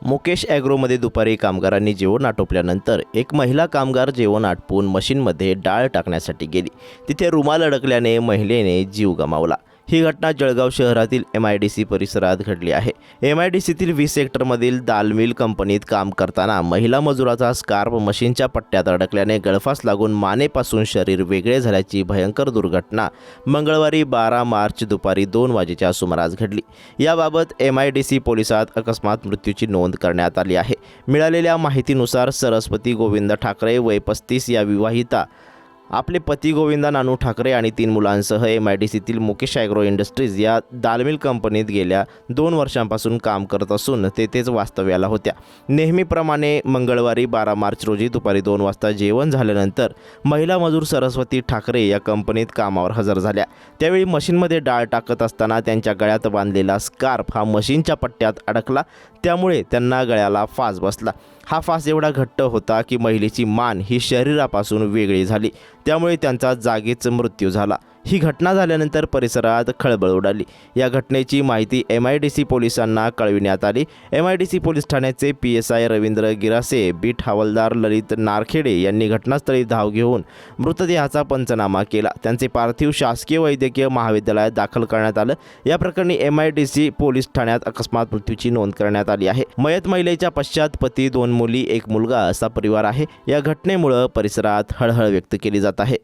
मुकेश ॲग्रोमध्ये दुपारी कामगारांनी जेवण आटोपल्यानंतर एक महिला कामगार जेवण आटपून मशीनमध्ये डाळ टाकण्यासाठी गेली. तिथे रुमाल अडकल्याने महिलेने जीव गमावला. ही घटना जळगाव शहरातील MIDC परिसरात घडली आहे. MIDCतील 20 सेक्टरमधील दाल मिल कंपनीत काम करताना महिला मजुराचा स्कार्फ मशीनच्या पट्ट्यात अडकल्याने गळफास लागून मानेपासून शरीर वेगळे झाल्याची भयंकर दुर्घटना मंगळवारी 12 मार्च दुपारी 2 वाजेच्या सुमारास घडली. याबाबत MIDC पोलिसात अकस्मात मृत्यूची नोंद करण्यात आली आहे. मिळालेल्या माहितीनुसार सरस्वती गोविंद ठाकरे वय 35 या विवाहिता आपले पती गोविंदा नानू ठाकरे आणि 3 मुलांसह MIDCतील मुकेश ॲग्रो इंडस्ट्रीज या दालमिल कंपनीत गेल्या 2 वर्षांपासून काम करत असून तेथेच वास्तव्याला होत्या. नेहमीप्रमाणे मंगळवारी 12 मार्च रोजी दुपारी 2 वाजता जेवण झाल्यानंतर महिला मजूर सरस्वती ठाकरे या कंपनीत कामावर हजर झाल्या. त्यावेळी मशीनमध्ये डाळ टाकत असताना त्यांच्या गळ्यात बांधलेला स्कार्फ हा मशीनच्या पट्ट्यात अडकला. त्यामुळे त्यांना गळ्याला फास बसला. हा फास एवढा घट्ट होता की महिलेची मान ही शरीरापासून वेगळी झाली. त्यामुळे त्यांचा जागीच मृत्यू झाला. ही घटना झाल्यानंतर परिसरात खळबळ उडाली. या घटनेची माहिती MIDC पोलिसांना कळविण्यात आली. MIDC पोलीस ठाण्याचे PSI रवींद्र गिरासे, बीट हवालदार ललित नारखेडे यांनी घटनास्थळी धाव घेऊन मृतदेहाचा पंचनामा केला. त्यांचे पार्थिव शासकीय वैद्यकीय महाविद्यालयात दाखल करण्यात आलं. या प्रकरणी MIDC पोलीस ठाण्यात अकस्मात मृत्यूची नोंद करण्यात आली आहे. मयत महिलेच्या पश्चात पती, 2 मुली, 1 मुलगा असा परिवार आहे. या घटनेमुळे परिसरात हळहळ व्यक्त केली जात आहे.